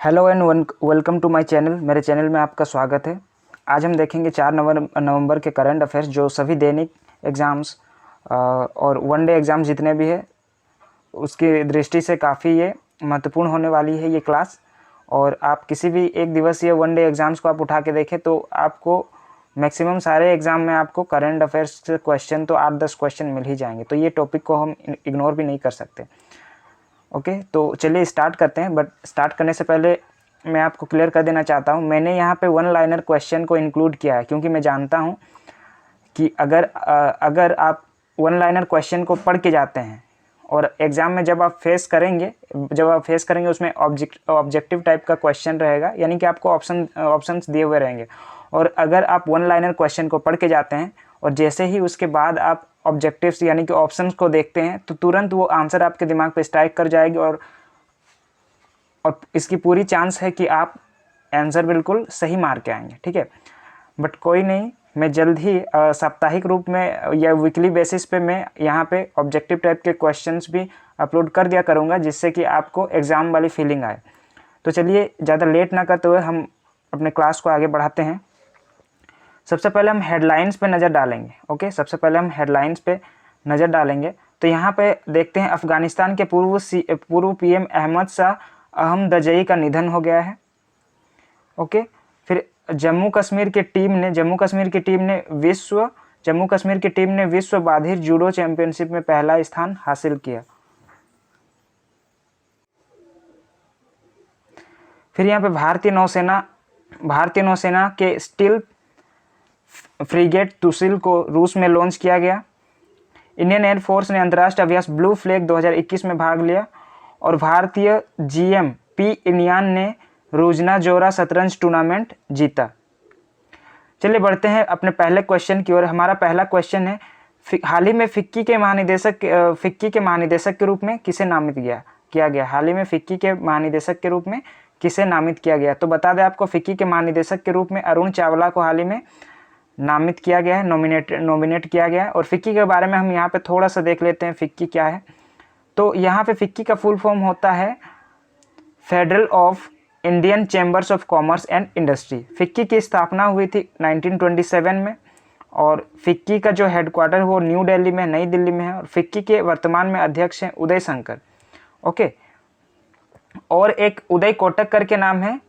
Hello and welcome to my channel. मेरे channel में आपका स्वागत है। आज हम देखेंगे 4 नवंबर के करंट अफेयर्स, जो सभी दैनिक एग्ज़ाम्स और वन डे एग्ज़ाम जितने भी है उसकी दृष्टि से काफ़ी ये महत्वपूर्ण होने वाली है ये क्लास। और आप किसी भी एक दिवसीय वन डे एग्ज़ाम्स को आप उठा के देखें तो आपको मैक्सिमम सारे एग्ज़ाम में आपको करंट अफेयर्स से क्वेश्चन तो 8-10 क्वेश्चन मिल ही जाएंगे, तो ये टॉपिक को हम इग्नोर भी नहीं कर सकते। ओके, तो चलिए स्टार्ट करते हैं। बट स्टार्ट करने से पहले मैं आपको क्लियर कर देना चाहता हूँ, मैंने यहाँ पे वन लाइनर क्वेश्चन को इंक्लूड किया है क्योंकि मैं जानता हूँ कि अगर आप वन लाइनर क्वेश्चन को पढ़ के जाते हैं और एग्ज़ाम में जब आप फेस करेंगे उसमें ऑब्जेक्टिव टाइप का क्वेश्चन रहेगा, यानी कि आपको ऑप्शंस दिए हुए रहेंगे। और अगर आप वन लाइनर क्वेश्चन को पढ़ के जाते हैं और जैसे ही उसके बाद आप ऑब्जेक्टिव्स यानी कि ऑप्शंस को देखते हैं तो तुरंत वो आंसर आपके दिमाग पे स्ट्राइक कर जाएगी और इसकी पूरी चांस है कि आप आंसर बिल्कुल सही मार के आएंगे। ठीक है, बट कोई नहीं, मैं जल्द ही साप्ताहिक रूप में या वीकली बेसिस पे मैं यहाँ पे ऑब्जेक्टिव टाइप के क्वेश्चंस भी अपलोड कर दिया करूँगा, जिससे कि आपको एग्ज़ाम वाली फीलिंग आए। तो चलिए ज़्यादा लेट ना करते हुए हम अपने क्लास को आगे बढ़ाते हैं। सबसे पहले हम हेडलाइंस पे नज़र डालेंगे। ओके, सबसे पहले हम हेडलाइंस पे नज़र डालेंगे। तो यहाँ पे देखते हैं, अफ़गानिस्तान के पूर्व पीएम अहमद शाह अहमदजई का निधन हो गया है। ओके, फिर जम्मू कश्मीर की टीम ने विश्व बाधिर जूडो चैंपियनशिप में पहला स्थान हासिल किया। फिर यहाँ पे भारतीय नौसेना के स्टील फ्रिगेट तुसिल को रूस में लॉन्च किया गया। इंडियन एयरफोर्स ने अंतर्राष्ट्रीय अभ्यास ब्लू फ्लैग 2021 में भाग लिया। और भारतीय जीएम पी इनियान ने रोजना जोरा शतरंज टूर्नामेंट जीता। चलिए बढ़ते हैं अपने पहले क्वेश्चन की ओर। हमारा पहला क्वेश्चन है, हाल ही में फिक्की के महानिदेशक के रूप में किसे नामित किया गया? हाल ही में फिक्की के महानिदेशक के रूप में किसे नामित किया गया? तो बता दें आपको, फिक्की के महानिदेशक के रूप में अरुण चावला को हाल ही में नामित किया गया है, नॉमिनेट किया गया है। और फिक्की के बारे में हम यहाँ पे थोड़ा सा देख लेते हैं फिक्की क्या है। तो यहाँ पे फिक्की का फुल फॉर्म होता है federal of Indian chambers of commerce and industry. FICCI की स्थापना हुई थी 1927 में और फिक्की का जो हेडक्वार्टर वो न्यू दिल्ली में, नई दिल्ली में है। और फिक्की के वर्तमान में अध्यक्ष हैं उदय शंकर। ओके, और एक उदय कोटक करके नाम है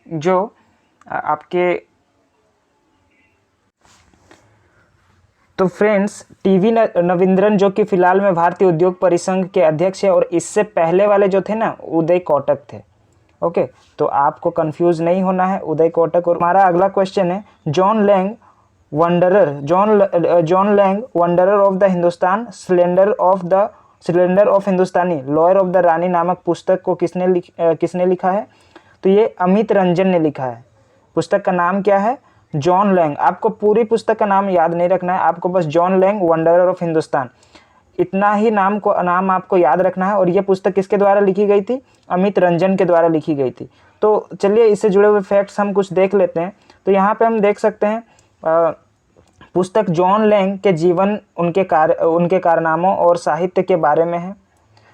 जो आपके, तो फ्रेंड्स टीवी नवींद्रन जो कि फिलहाल में भारतीय उद्योग परिसंघ के अध्यक्ष है, और इससे पहले वाले जो थे ना उदय कोटक थे। ओके, तो आपको कंफ्यूज नहीं होना है, उदय कोटक। और हमारा अगला क्वेश्चन है, John Lang wanderer of the Hindustan, slender of Hindustani, lawyer of the Rani नामक पुस्तक को किसने लिखा है? तो ये अमित रंजन ने लिखा है। पुस्तक का नाम क्या है? John Lang. आपको पूरी पुस्तक का नाम याद नहीं रखना है, आपको बस John Lang wanderer of Hindustan इतना ही नाम आपको याद रखना है। और ये पुस्तक किसके द्वारा लिखी गई थी? अमित रंजन के द्वारा लिखी गई थी। तो चलिए इससे जुड़े हुए फैक्ट्स हम कुछ देख लेते हैं। तो यहाँ पे हम देख सकते हैं पुस्तक जॉन लैंग के जीवन, उनके कारनामों और साहित्य के बारे में है।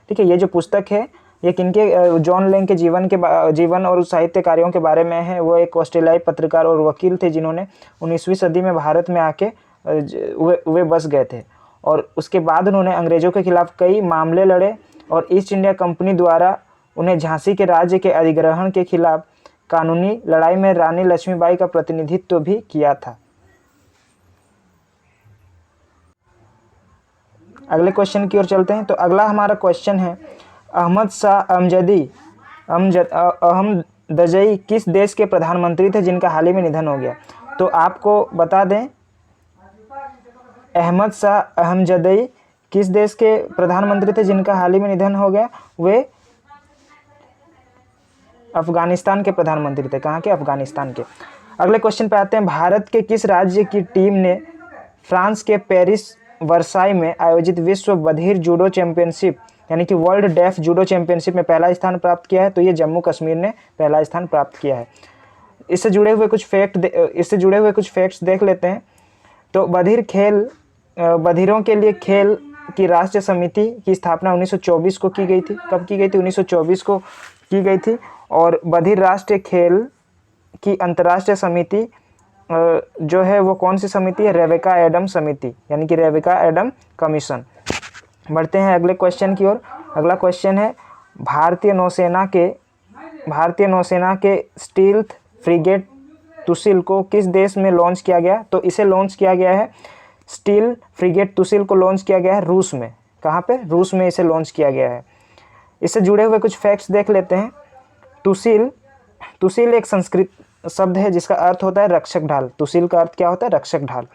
ठीक है, ये जो पुस्तक है ये किनके, जॉन लैंग के जीवन और साहित्य कार्यों के बारे में है। वो एक ऑस्ट्रेलियाई पत्रकार और वकील थे जिन्होंने 19वीं सदी में भारत में आके वे बस गए थे। और उसके बाद उन्होंने अंग्रेज़ों के खिलाफ कई मामले लड़े और ईस्ट इंडिया कंपनी द्वारा उन्हें झांसी के राज्य के अधिग्रहण के खिलाफ कानूनी लड़ाई में रानी लक्ष्मीबाई का प्रतिनिधित्व भी किया था। अगले क्वेश्चन की ओर चलते हैं। तो अगला हमारा क्वेश्चन है, अहमद शाह अहमदजई किस देश के प्रधानमंत्री थे जिनका हाल ही में निधन हो गया? तो आपको बता दें, अहमद शाह अहमदजई किस देश के प्रधानमंत्री थे जिनका हाल ही में निधन हो गया? वे अफगानिस्तान के प्रधानमंत्री थे। कहाँ के? अफगानिस्तान के। अगले क्वेश्चन पे आते हैं, भारत के किस राज्य की टीम ने फ्रांस के पेरिस वर्साई में आयोजित विश्व बधिर जूडो चैंपियनशिप यानी कि वर्ल्ड डेफ जूडो चैंपियनशिप में पहला स्थान प्राप्त किया है? तो ये जम्मू कश्मीर ने पहला स्थान प्राप्त किया है। इससे जुड़े हुए कुछ फैक्ट्स देख लेते हैं। तो बधिरों के लिए खेल की राष्ट्रीय समिति की स्थापना 1924 को की गई थी। कब की गई थी? 1924 को की गई थी। और बधिर राष्ट्रीय खेल की अंतर्राष्ट्रीय समिति जो है वो कौन सी समिति है? रेबेका एडम समिति, यानी कि रेबेका एडम कमीशन। बढ़ते हैं अगले क्वेश्चन की ओर। अगला क्वेश्चन है भारतीय नौसेना के स्टील्थ फ्रिगेट तुसिल को किस देश में लॉन्च किया गया? तो इसे लॉन्च किया गया है, स्टील फ्रिगेट तुसिल को लॉन्च किया गया है रूस में। कहाँ पे? रूस में इसे लॉन्च किया गया है। इससे जुड़े हुए कुछ फैक्ट्स देख लेते हैं। तुसिल एक संस्कृत शब्द है जिसका अर्थ होता है रक्षक ढाल। तुसिल का अर्थ क्या होता है? रक्षक ढाल,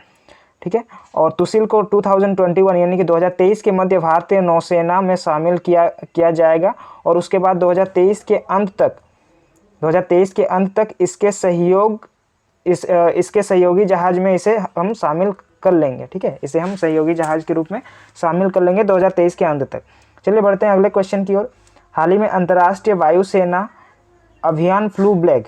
ठीक है। और तुसिल को 2021 यानी कि 2023 के मध्य भारतीय नौसेना में शामिल किया जाएगा और उसके बाद 2023 के अंत तक इसके सहयोगी जहाज में इसे हम शामिल कर लेंगे, ठीक है। इसे हम सहयोगी जहाज के रूप में शामिल कर लेंगे 2023 के अंत तक। चलिए बढ़ते हैं अगले क्वेश्चन की ओर। हाल ही में अंतर्राष्ट्रीय वायुसेना अभियान फ्लू ब्लैक,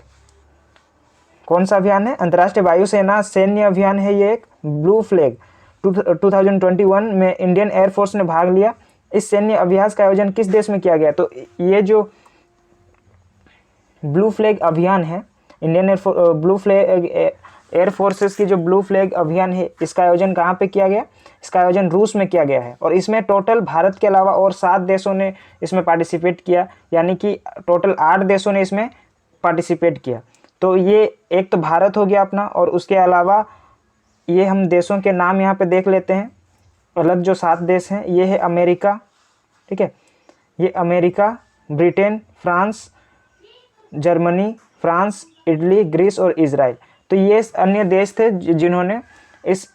कौन सा अभियान है? अंतर्राष्ट्रीय वायुसेना सैन्य अभियान है ये एक, ब्लू फ्लैग 2021 में इंडियन एयरफोर्स ने भाग लिया। इस सैन्य अभ्यास का आयोजन किस देश में किया गया? तो ये जो ब्लू फ्लैग अभियान है, इंडियन ब्लू फ्लैग एयरफोर्सेस की जो ब्लू फ्लैग अभियान है, इसका आयोजन कहाँ पे किया गया? इसका आयोजन रूस में किया गया है। और इसमें टोटल भारत के अलावा और 7 देशों ने इसमें पार्टिसिपेट किया, यानी कि टोटल 8 देशों ने इसमें पार्टिसिपेट किया। तो ये एक तो भारत हो गया अपना, और उसके अलावा ये हम देशों के नाम यहाँ पे देख लेते हैं। अलग जो 7 देश हैं ये है अमेरिका, ठीक है, ये America, Britain, France, Germany, France, Italy, Greece और इजराइल। तो ये अन्य देश थे जिन्होंने इस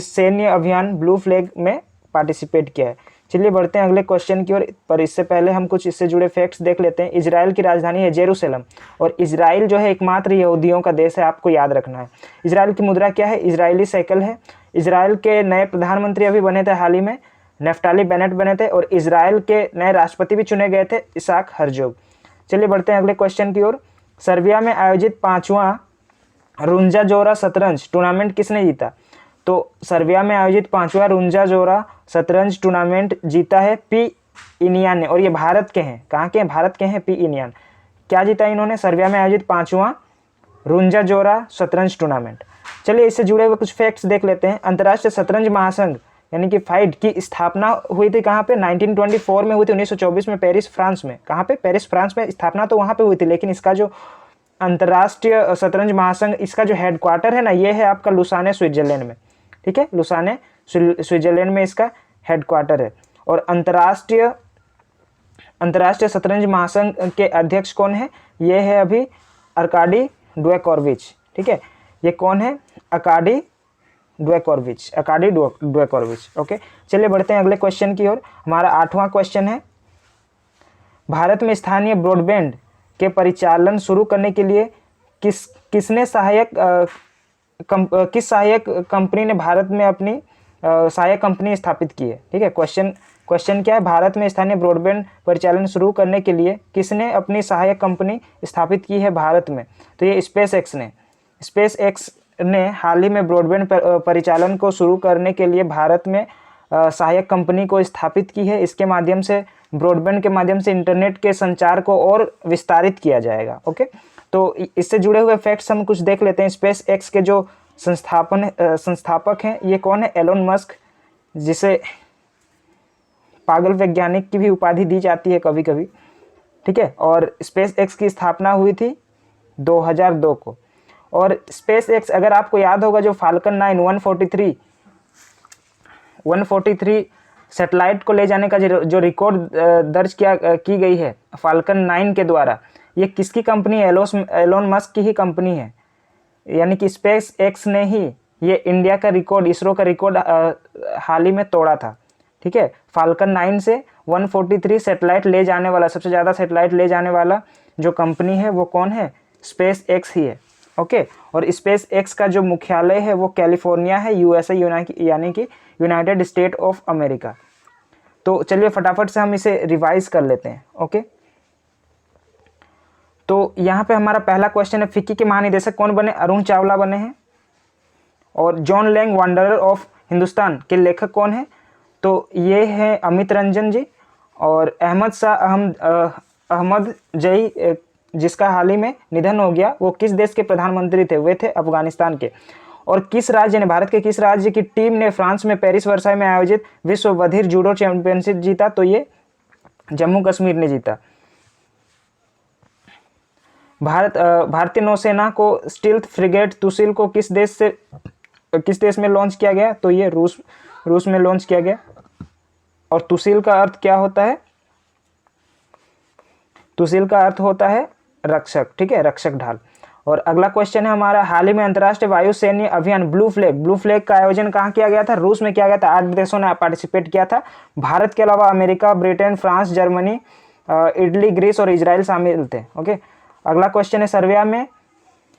सैन्य अभियान ब्लू फ्लैग में पार्टिसिपेट किया है। चलिए बढ़ते हैं अगले क्वेश्चन की ओर, पर इससे पहले हम कुछ इससे जुड़े फैक्ट्स देख लेते हैं। इजराइल की राजधानी है जेरूसलम, और इजराइल जो है एकमात्र यहूदियों का देश है, आपको याद रखना है। इजराइल की मुद्रा क्या है? इजरायली साइकिल है। इजराइल के नए प्रधानमंत्री अभी बने थे हाल ही में, नेफ्ताली बेनेट बने थे, और इजराइल के नए राष्ट्रपति भी चुने गए थे, इसाक हर्जोग। चलिए बढ़ते हैं अगले क्वेश्चन की ओर। सर्बिया में आयोजित 5वां रुंजा जोरा शतरंज टूर्नामेंट किसने जीता? तो सर्बिया में आयोजित 5वां रुंजा जोरा शतरंज टूर्नामेंट जीता है पी इनियान ने, और ये भारत के हैं। कहाँ के हैं? भारत के हैं पी इनियान। क्या जीता इन्होंने? सर्बिया में आयोजित 5वां रुंजा जोरा शतरंज टूर्नामेंट। चलिए इससे जुड़े हुए कुछ फैक्ट्स देख लेते हैं। अंतर्राष्ट्रीय शतरंज महासंघ यानी कि फाइड की स्थापना हुई थी कहाँ पे? 1924 में हुई थी, 1924 में पेरिस फ्रांस में। कहाँ पे? पेरिस फ्रांस में। स्थापना तो वहाँ पे हुई थी, लेकिन इसका जो अंतर्राष्ट्रीय शतरंज महासंघ, इसका जो हेडक्वार्टर है ना, ये है आपका लुसाने स्विट्जरलैंड में, ठीक है। लुसाने स्विट्जरलैंड में इसका हेडक्वार्टर है। और अंतर्राष्ट्रीय शतरंज महासंघ के अध्यक्ष कौन है? ये है अभी अर्काडी ड्वेकोविच, ठीक है। ये कौन है? अर्काडी ड्वेकोविच, ओके। चलिए बढ़ते हैं अगले क्वेश्चन की ओर। हमारा 8वां क्वेश्चन है, भारत में स्थानीय ब्रॉडबैंड के परिचालन शुरू करने के लिए किस सहायक कंपनी ने भारत में अपनी सहायक कंपनी स्थापित की है? ठीक है, क्वेश्चन क्या है? भारत में स्थानीय ब्रॉडबैंड परिचालन शुरू करने के लिए किसने अपनी सहायक कंपनी स्थापित की है भारत में? तो ये स्पेस एक्स ने हाल ही में ब्रॉडबैंड परिचालन को शुरू करने के लिए भारत में सहायक कंपनी को स्थापित की है। इसके माध्यम से, ब्रॉडबैंड के माध्यम से इंटरनेट के संचार को और विस्तारित किया जाएगा। ओके, तो इससे जुड़े हुए फैक्ट्स हम कुछ देख लेते हैं। स्पेस एक्स के जो संस्थापक हैं, ये कौन है? एलोन मस्क, जिसे पागल वैज्ञानिक की भी उपाधि दी जाती है कभी कभी, ठीक है। और स्पेस एक्स की स्थापना हुई थी 2002 को। और स्पेस एक्स, अगर आपको याद होगा, जो फाल्कन 9 143 सैटेलाइट को ले जाने का जो रिकॉर्ड दर्ज की गई है फाल्कन 9 के द्वारा, ये किसकी कंपनी है? एलोन मस्क की ही कंपनी है। यानी कि स्पेस एक्स ने ही ये इंडिया का रिकॉर्ड, इसरो का रिकॉर्ड हाल ही में तोड़ा था, ठीक है। फाल्कन 9 से 143 सैटेलाइट ले जाने वाला, सबसे ज़्यादा सैटेलाइट ले जाने वाला जो कंपनी है वो कौन है? स्पेस एक्स ही है। ओके, और स्पेस एक्स का जो मुख्यालय है वो कैलिफोर्निया है, यूएसए, यानी कि यूनाइटेड स्टेट ऑफ अमेरिका। तो चलिए फटाफट से हम इसे रिवाइज कर लेते हैं। ओके, तो यहाँ पे हमारा पहला क्वेश्चन है, फिक्की के महानिदेशक कौन बने? अरुण चावला बने हैं। और John Lang wanderer of Hindustan के लेखक कौन है? तो ये है अमित रंजन जी। और अहमद जई जिसका हाल ही में निधन हो गया, वो किस देश के प्रधानमंत्री थे? वे थे अफगानिस्तान के। और किस राज्य ने, भारत के किस राज्य की टीम ने फ्रांस में पेरिस वर्साई में आयोजित विश्व बधिर जूडो चैंपियनशिप जीता? तो ये जम्मू कश्मीर ने जीता। भारतीय नौसेना को स्टील्थ फ्रिगेट तुसिल को किस देश में लॉन्च किया गया? तो ये रूस में लॉन्च किया गया। और तुसिल का अर्थ क्या होता है? तुसिल का अर्थ होता है रक्षक, ठीक है, रक्षक ढाल। और अगला क्वेश्चन है हमारा, हाल ही में अंतर्राष्ट्रीय वायु सैन्य अभियान ब्लू फ्लैग का आयोजन कहाँ किया गया था? रूस में किया गया था। 8 देशों ने पार्टिसिपेट किया था। भारत के अलावा America, Britain, France, Germany, Italy, Greece और इजराइल शामिल थे। ओके, अगला क्वेश्चन है,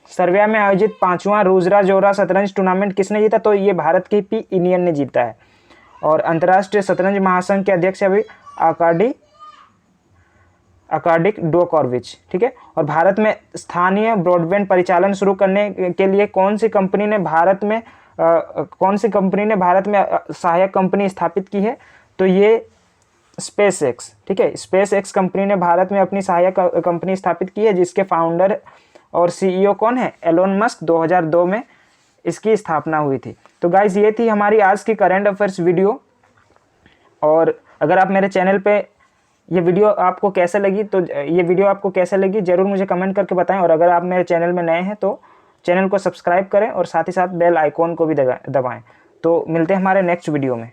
सर्बिया में आयोजित 5वां रूजरा जोरा शतरंज टूर्नामेंट किसने जीता? तो ये भारत की पी इंडियन ने जीता है। और अंतर्राष्ट्रीय शतरंज महासंघ के अध्यक्ष अभी आर्काडिक डोकोविच, ठीक है। और भारत में स्थानीय ब्रॉडबैंड परिचालन शुरू करने के लिए कौन सी कंपनी ने भारत में सहायक कंपनी स्थापित की है? तो ये स्पेस एक्स, ठीक है, स्पेस एक्स कंपनी ने भारत में अपनी सहायक कंपनी स्थापित की है, जिसके फाउंडर और सीईओ कौन है? Elon Musk. 2002 में इसकी स्थापना हुई थी। तो गाइज, ये थी हमारी आज की करंट अफेयर्स वीडियो। और अगर आप मेरे चैनल पे ये वीडियो आपको कैसे लगी, तो ये वीडियो आपको कैसे लगी ज़रूर मुझे कमेंट करके बताएं। और अगर आप मेरे चैनल में नए हैं तो चैनल को सब्सक्राइब करें और साथ ही साथ बेल आइकॉन को भी दबाएं। तो मिलते हैं हमारे नेक्स्ट वीडियो में।